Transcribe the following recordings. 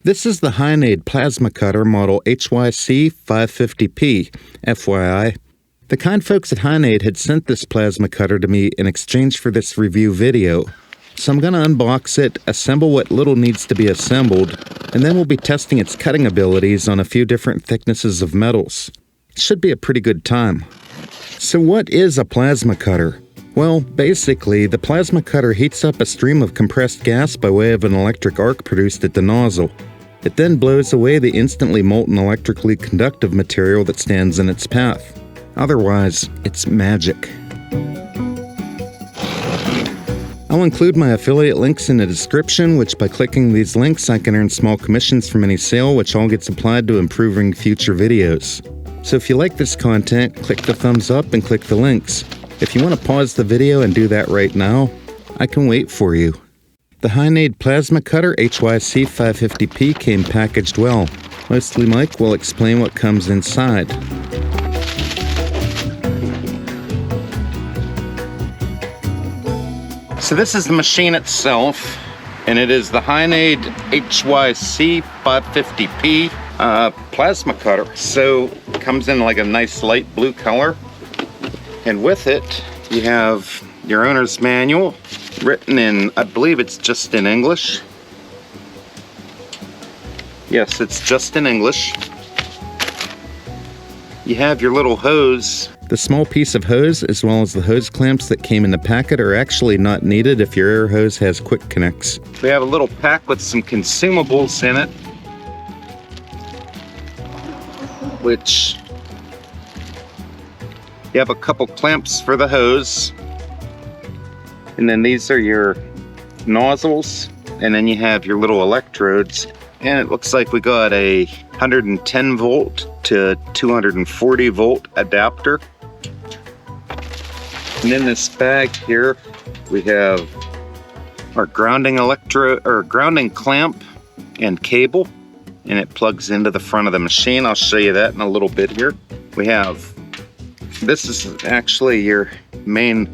This is the Hynade Plasma Cutter model HYC 550P, FYI. The kind folks at Hynade had sent this plasma cutter to me in exchange for this review video. So I'm going to unbox it, assemble what little needs to be assembled, and then we'll be testing its cutting abilities on a few different thicknesses of metals. It should be a pretty good time. So what is a plasma cutter? Well, basically, the plasma cutter heats up a stream of compressed gas by way of an electric arc produced at the nozzle. It then blows away the instantly molten electrically conductive material that stands in its path. Otherwise, it's magic. I'll include my affiliate links in the description, which by clicking these links I can earn small commissions from any sale, which all gets applied to improving future videos. So if you like this content, click the thumbs up and click the links. If you want to pause the video and do that right now, I can wait for you. The Hynade Plasma Cutter HYC 550P came packaged well. Mostly Mike will explain what comes inside. So this is the machine itself, and it is the Hynade HYC 550P plasma cutter. So it comes in like a nice light blue color, and with it you have your owner's manual written in, I believe it's just in English. Yes, it's just in English. You have your little hose. The small piece of hose as well as the hose clamps that came in the packet are actually not needed if your air hose has quick connects. We have a little pack with some consumables in it, which you have a couple clamps for the hose, and then these are your nozzles, and then you have your little electrodes, and it looks like we got a 110 volt to 240 volt adapter. And in this bag here we have our grounding grounding clamp and cable, and it plugs into the front of the machine. I'll show you that in a little bit here. We have, this is actually your main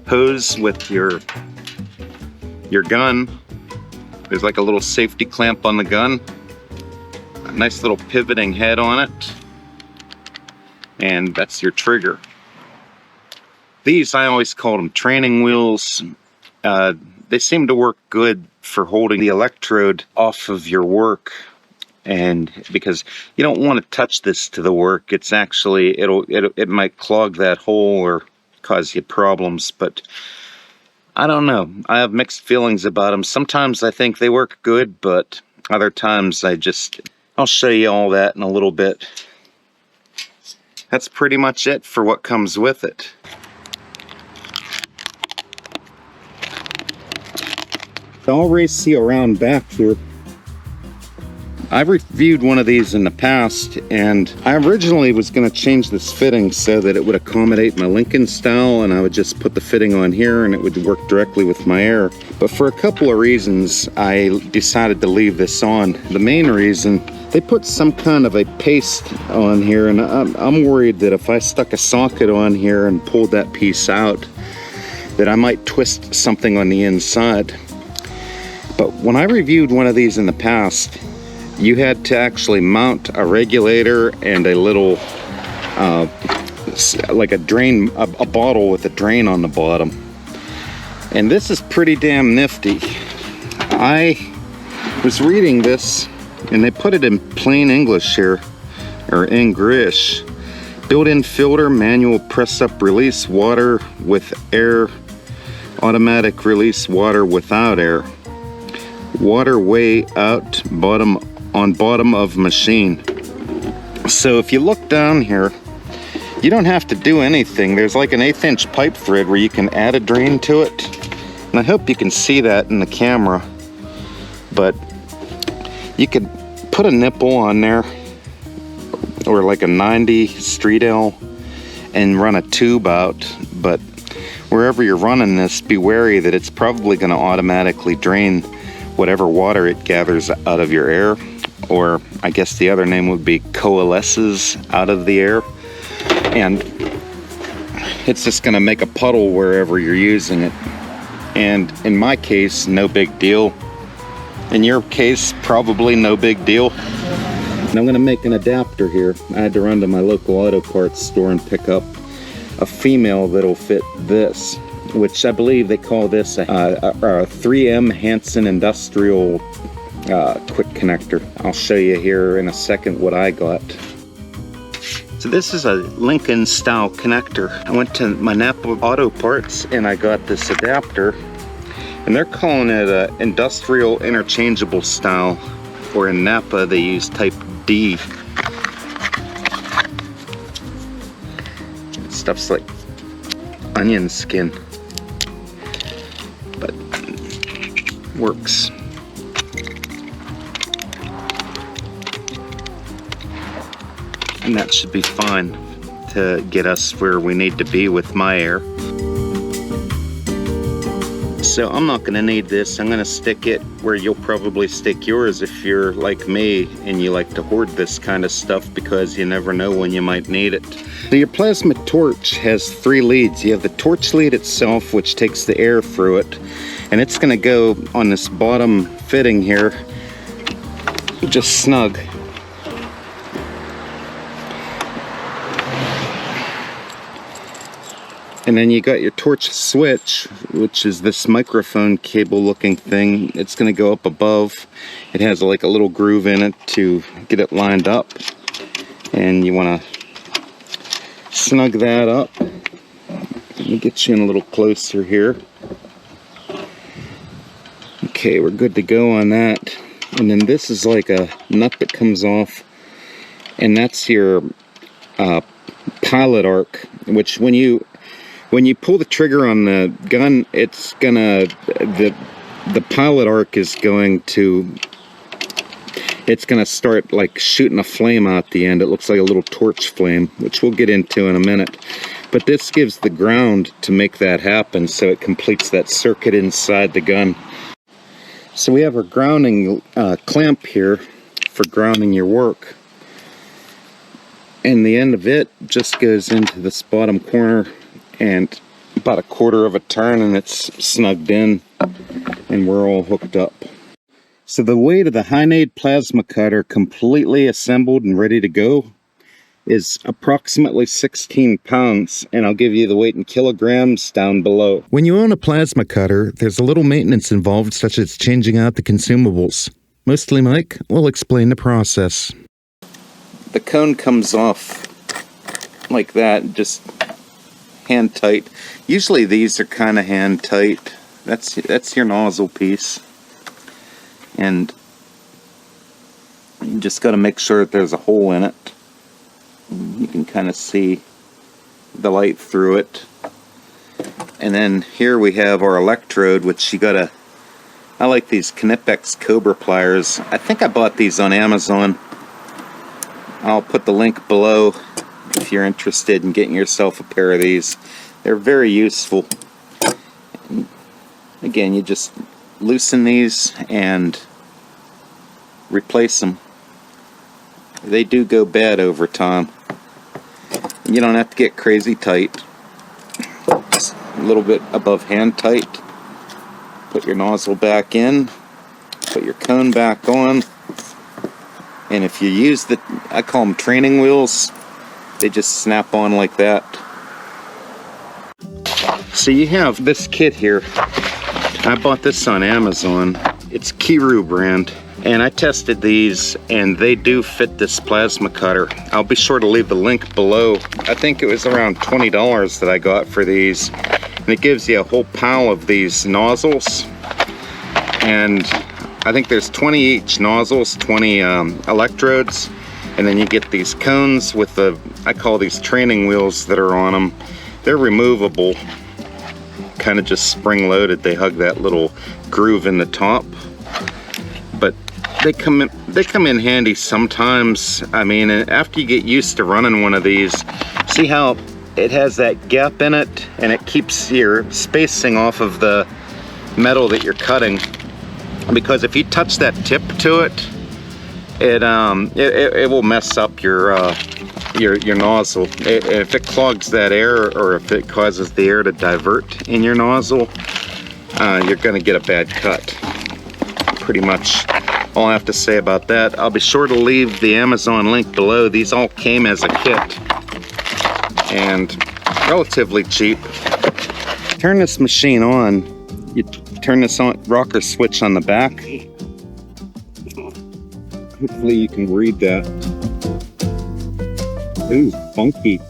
hose with your gun. There's like a little safety clamp on the gun, a nice little pivoting head on it, and that's your trigger. These, I always call them training wheels. They seem to work good for holding the electrode off of your work, and because you don't want to touch this to the work. It's actually, it might clog that hole or cause you problems, but I don't know. I have mixed feelings about them. Sometimes I think they work good, but other times I'll show you all that in a little bit. That's pretty much it for what comes with it. I'll race you around back here. I've reviewed one of these in the past, and I originally was going to change this fitting so that it would accommodate my Lincoln style, and I would just put the fitting on here and it would work directly with my air. But for a couple of reasons, I decided to leave this on. The main reason, they put some kind of a paste on here, and I'm worried that if I stuck a socket on here and pulled that piece out, that I might twist something on the inside. But when I reviewed one of these in the past, you had to actually mount a regulator and a little, like a drain, a bottle with a drain on the bottom. And this is pretty damn nifty. I was reading this, and they put it in plain English here, or English. Built-in filter, manual press-up release water with air, automatic release water without air. Water weigh out bottom of machine. So if you look down here, you don't have to do anything. There's like an 1/8 inch pipe thread where you can add a drain to it, and I hope you can see that in the camera. But you could put a nipple on there, or like a 90 street L, and run a tube out. But wherever you're running this, be wary that it's probably going to automatically drain whatever water it gathers out of your air, or I guess the other name would be coalesces out of the air, and it's just going to make a puddle wherever you're using it. And in my case, no big deal. In your case, probably no big deal. And I'm gonna make an adapter here. I had to run to my local auto parts store and pick up a female that'll fit this, which I believe they call this a 3M Hansen Industrial quick connector. I'll show you here in a second what I got. So this is a Lincoln style connector. I went to my Napa Auto Parts and I got this adapter, and they're calling it a industrial interchangeable style, or in Napa they use type D. Stuff's like onion skin, but works. And that should be fine to get us where we need to be with my air. So I'm not gonna need this. I'm gonna stick it where you'll probably stick yours if you're like me and you like to hoard this kind of stuff, because you never know when you might need it. So your plasma torch has 3 leads. You have the torch lead itself, which takes the air through it, and it's gonna go on this bottom fitting here, just snug. And then you got your torch switch, which is this microphone cable looking thing. It's gonna go up above. It has like a little groove in it to get it lined up. And you wanna snug that up. Let me get you in a little closer here. Okay, we're good to go on that. And then this is like a nut that comes off, and that's your pilot arc, which when you pull the trigger on the gun, it's gonna, the pilot arc is going to, it's gonna start like shooting a flame out the end. It looks like a little torch flame, which we'll get into in a minute. But this gives the ground to make that happen, so it completes that circuit inside the gun. So we have our grounding clamp here for grounding your work. And the end of it just goes into this bottom corner, and about 1/4 of a turn and it's snugged in and we're all hooked up. So the weight of the Hynade Plasma Cutter, completely assembled and ready to go, is approximately 16 pounds, and I'll give you the weight in kilograms down below. When you own a plasma cutter, there's a little maintenance involved, such as changing out the consumables. Mostly Mike will explain the process. The cone comes off like that, just hand tight. Usually these are kind of hand tight. That's your nozzle piece, and you just got to make sure that there's a hole in it. You can kind of see the light through it. And then here we have our electrode, which you gotta, I like these Knipex Cobra pliers. I think I bought these on Amazon. I'll put the link below if you're interested in getting yourself a pair of these. They're very useful. And again, you just loosen these and replace them. They do go bad over time. You don't have to get crazy tight. Just a little bit above hand tight. Put your nozzle back in. Put your cone back on. And if you use the, I call them training wheels, they just snap on like that. So you have this kit here. I bought this on Amazon. It's Kiru brand. And I tested these, and they do fit this plasma cutter. I'll be sure to leave the link below. I think it was around $20 that I got for these. And it gives you a whole pile of these nozzles. And I think there's 20 each nozzles, 20 electrodes. And then you get these cones with the, I call these training wheels that are on them. They're removable, kind of just spring-loaded. They hug that little groove in the top. But they come in handy sometimes. I mean, after you get used to running one of these, see how it has that gap in it, and it keeps your spacing off of the metal that you're cutting. Because if you touch that tip to it, it will mess up your nozzle. If it clogs that air, or if it causes the air to divert in your nozzle, you're going to get a bad cut. pretty much all I have to say about that. I'll be sure to leave the Amazon link below. These all came as a kit and relatively cheap. Turn this machine on. You turn this on rocker switch on the back. Hopefully you can read that. Ooh, funky.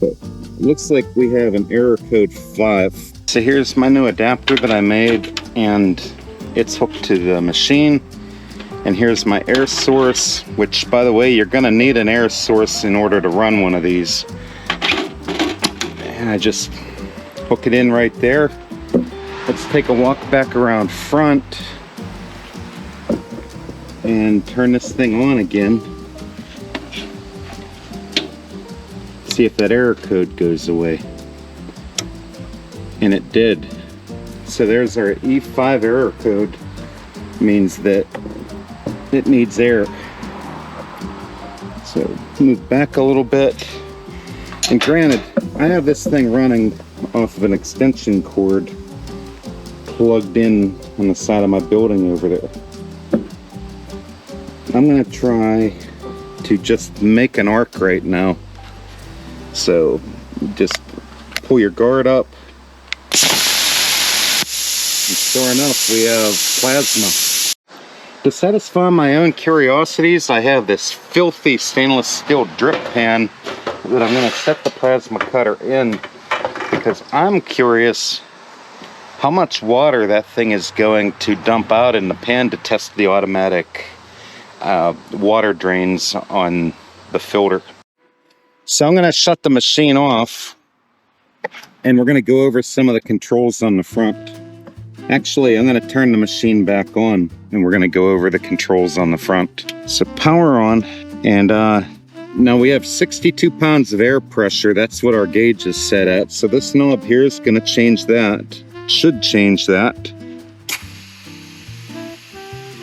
But it looks like we have an error code 5. So here's my new adapter that I made, and it's hooked to the machine. And here's my air source, which, by the way, you're gonna need an air source in order to run one of these. And I just hook it in right there. Let's take a walk back around front and turn this thing on again. See if that error code goes away. And it did. So there's our E05 error code. Means that it needs air. So move back a little bit. And granted, I have this thing running off of an extension cord plugged in on the side of my building over there. I'm gonna try to just make an arc right now. So just pull your guard up. And sure enough, we have plasma. To satisfy my own curiosities, I have this filthy stainless steel drip pan that I'm going to set the plasma cutter in, because I'm curious how much water that thing is going to dump out in the pan to test the automatic water drains on the filter. So I'm going to shut the machine off, and we're going to go over some of the controls on the front. Actually, I'm going to turn the machine back on, and we're going to go over the controls on the front. So power on, and now we have 62 pounds of air pressure. That's what our gauge is set at. So this knob here is going to change that. Should change that.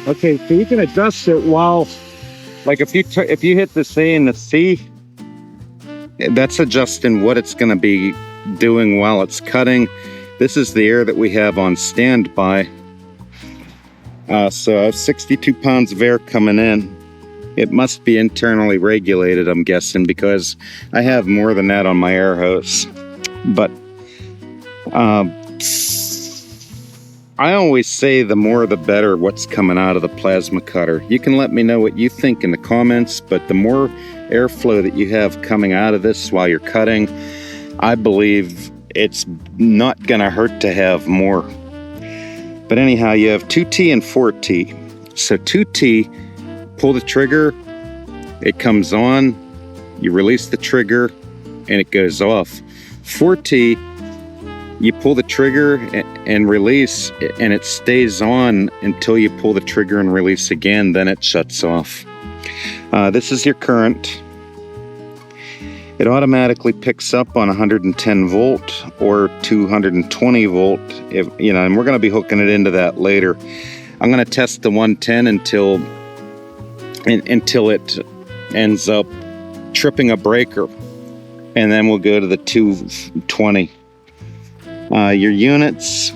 Okay, so you can adjust it while, like if you hit the C and the C, that's adjusting what it's going to be doing while it's cutting. This is the air that we have on standby. So I have 62 pounds of air coming in. It must be internally regulated, I'm guessing, because I have more than that on my air hose. But I always say the more the better what's coming out of the plasma cutter. You can let me know what you think in the comments, but the more airflow that you have coming out of this while you're cutting, I believe it's not gonna hurt to have more. But anyhow, you have 2T and 4T. So 2T, pull the trigger, it comes on, you release the trigger, and it goes off. 4T, you pull the trigger and release, and it stays on until you pull the trigger and release again, then it shuts off. This is your current. It automatically picks up on 110 volt or 220 volt, if, you know, and we're going to be hooking it into that later. I'm going to test the 110 until it ends up tripping a breaker, and then we'll go to the 220. Your units,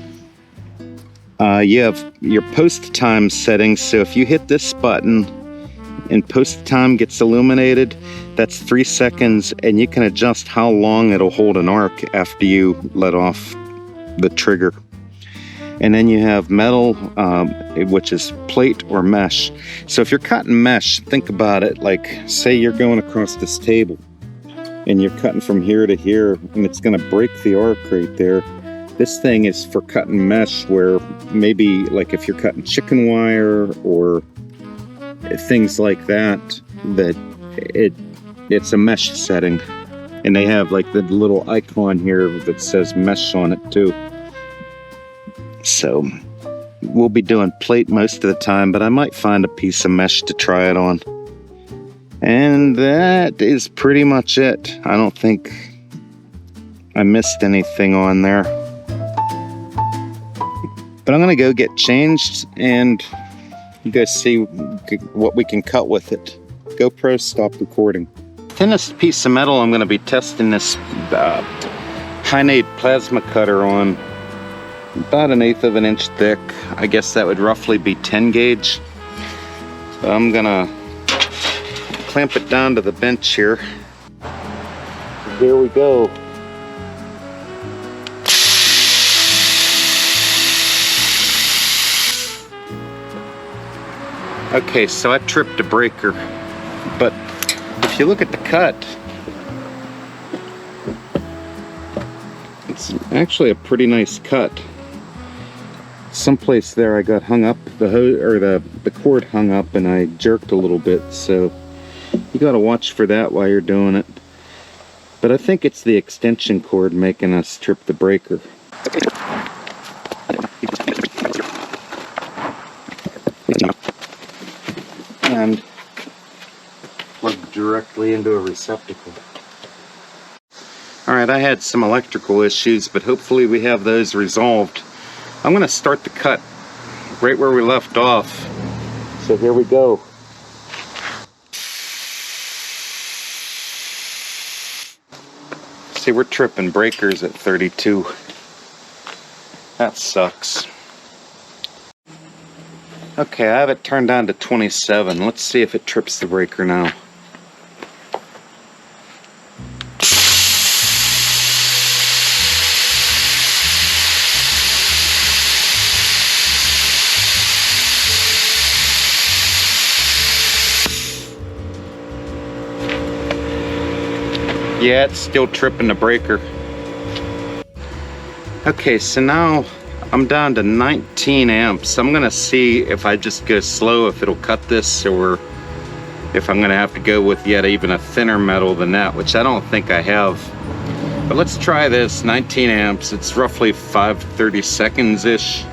you have your post time settings. So if you hit this button and post time gets illuminated, that's 3 seconds, and you can adjust how long it'll hold an arc after you let off the trigger. And then you have metal, which is plate or mesh. So if you're cutting mesh, think about it like, say you're going across this table and you're cutting from here to here, and it's going to break the arc right there. This thing is for cutting mesh, where maybe like if you're cutting chicken wire or things like that, it's a mesh setting. And they have like the little icon here that says mesh on it too. So we'll be doing plate most of the time, but I might find a piece of mesh to try it on. And that is pretty much it. I don't think I missed anything on there. But I'm gonna go get changed and you guys see what we can cut with it. GoPro, stop recording. Thinnest piece of metal I'm gonna be testing this Hynade Plasma Cutter on about 1/8 of an inch thick. I guess that would roughly be 10 gauge. But I'm gonna clamp it down to the bench here. Here we go. Okay, so I tripped a breaker, but if you look at the cut, it's actually a pretty nice cut. Someplace there I got hung up, the cord hung up, and I jerked a little bit, so you gotta watch for that while you're doing it. But I think it's the extension cord making us trip the breaker. And plug directly into a receptacle. Alright, I had some electrical issues, but hopefully we have those resolved. I'm going to start the cut right where we left off. So here we go. See, we're tripping breakers at 32. That sucks. Okay, I have it turned down to 27. Let's see if it trips the breaker now. Yeah, it's still tripping the breaker. Okay, so now I'm down to 19 amps. I'm gonna see if I just go slow, if it'll cut this, or if I'm gonna have to go with yet even a thinner metal than that, which I don't think I have. But let's try this. 19 amps. It's roughly 5/32-ish.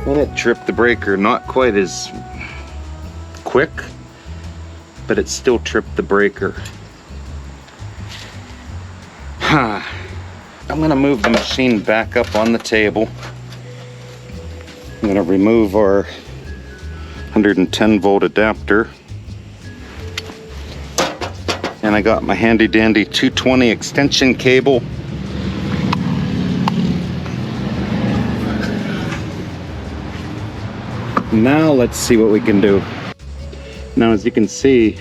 And it tripped the breaker. Not quite as quick, but it still tripped the breaker. I'm gonna move the machine back up on the table. I'm gonna remove our 110 volt adapter. And I got my handy dandy 220 extension cable. Now let's see what we can do. Now, as you can see,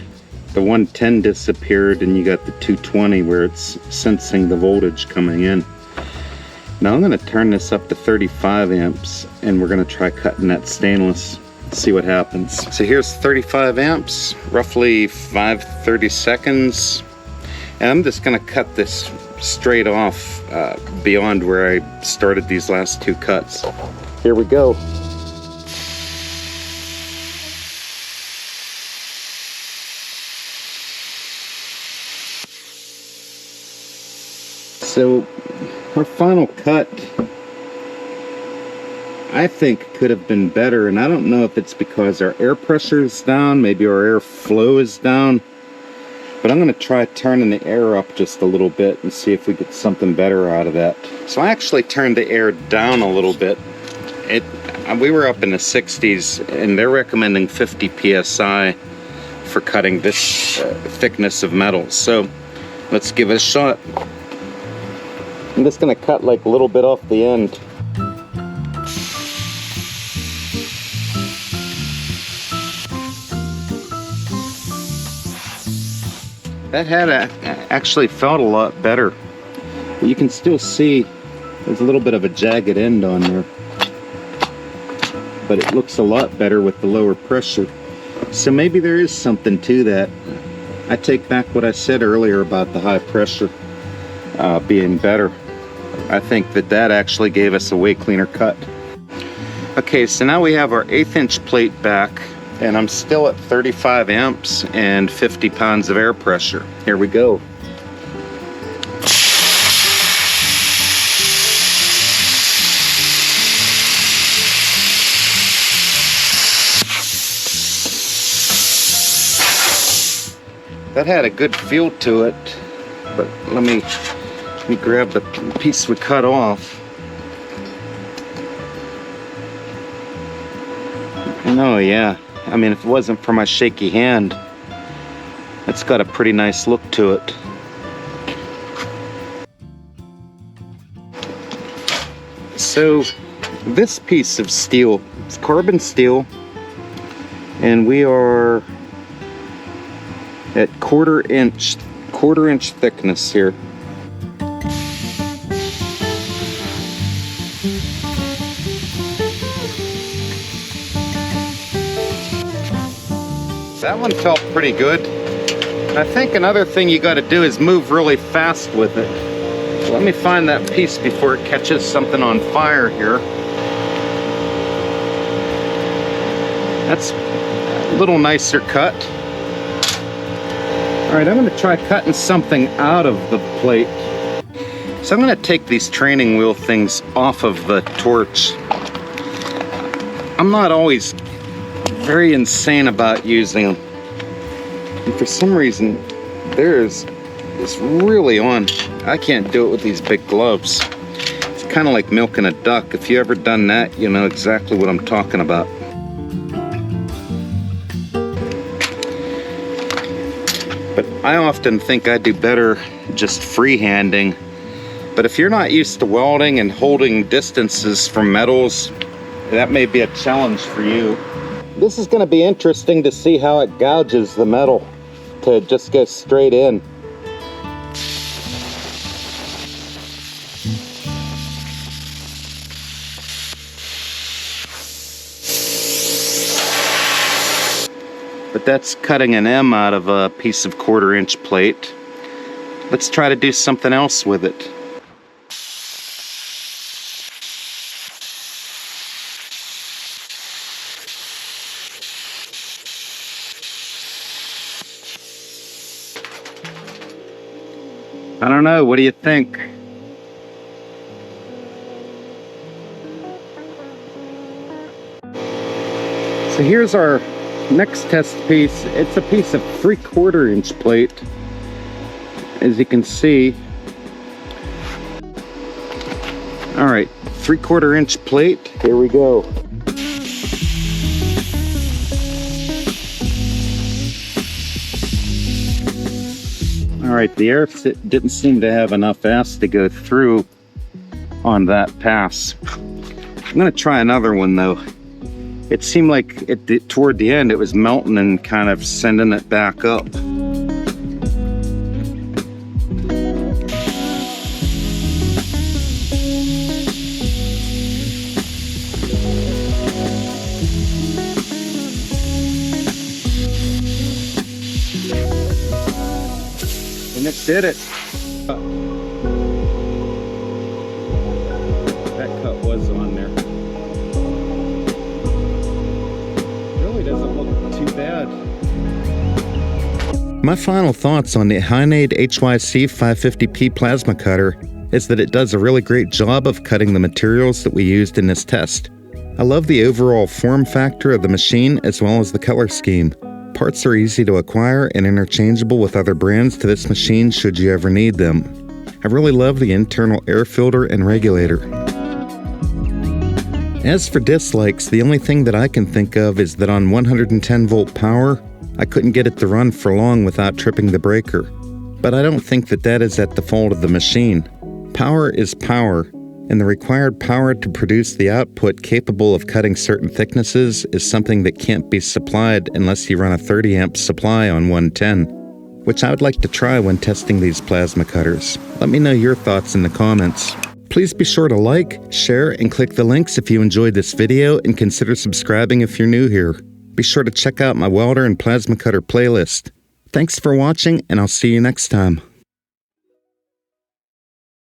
the 110 disappeared and you got the 220 where it's sensing the voltage coming in. Now I'm going to turn this up to 35 amps and we're going to try cutting that stainless, see what happens. So here's 35 amps, roughly 5/32, and I'm just going to cut this straight off beyond where I started these last two cuts. Here we go. So our final cut, I think, could have been better, and I don't know if it's because our air pressure is down, maybe our air flow is down, but I'm going to try turning the air up just a little bit and see if we get something better out of that. So I actually turned the air down a little bit. We were up in the 60s, and they're recommending 50 psi for cutting this thickness of metal. So let's give it a shot. I'm just going to cut like a little bit off the end. That had actually felt a lot better. But you can still see there's a little bit of a jagged end on there. But it looks a lot better with the lower pressure. So maybe there is something to that. I take back what I said earlier about the high pressure being better. I think that actually gave us a way cleaner cut. Okay, so now we have our 1/8 inch plate back, and I'm still at 35 amps and 50 pounds of air pressure. Here we go. That had a good feel to it, but let me grab the piece we cut off. And oh yeah, I mean, if it wasn't for my shaky hand, It's got a pretty nice look to it. So this piece of steel, it's carbon steel, and we are at quarter inch thickness here. That one felt pretty good. I think another thing you got to do is move really fast with it. Let me find that piece before it catches something on fire here. That's a little nicer cut. All right, I'm going to try cutting something out of the plate. So I'm going to take these training wheel things off of the torch. I'm not always very insane about using them. And for some reason, there's this really on. I can't do it with these big gloves. It's kind of like milking a duck. If you ever done that, you know exactly what I'm talking about. But I often think I do better just freehanding. But if you're not used to welding and holding distances from metals, that may be a challenge for you. This is going to be interesting to see how it gouges the metal to just go straight in. But that's cutting an M out of a piece of quarter-inch plate. Let's try to do something else with it. I don't know, what do you think? So here's our next test piece. It's a piece of 3/4 inch plate, as you can see. All right, 3/4 inch plate, here we go. All right, the air didn't seem to have enough ass to go through on that pass. I'm gonna try another one though. It seemed like toward the end it was melting and kind of sending it back up. And it did it. That cut was on there. Really doesn't look too bad. My final thoughts on the Hynade HYC 550p plasma cutter is that it does a really great job of cutting the materials that we used in this test. I love the overall form factor of the machine as well as the color scheme. Parts are easy to acquire and interchangeable with other brands to this machine should you ever need them. I really love the internal air filter and regulator. As for dislikes, the only thing that I can think of is that on 110 volt power, I couldn't get it to run for long without tripping the breaker. But I don't think that that is at the fault of the machine. Power is power, and the required power to produce the output capable of cutting certain thicknesses is something that can't be supplied unless you run a 30 amp supply on 110, which I would like to try when testing these plasma cutters. Let me know your thoughts in the comments. Please be sure to like, share, and click the links if you enjoyed this video, and consider subscribing if you're new here. Be sure to check out my welder and plasma cutter playlist. Thanks for watching, and I'll see you next time.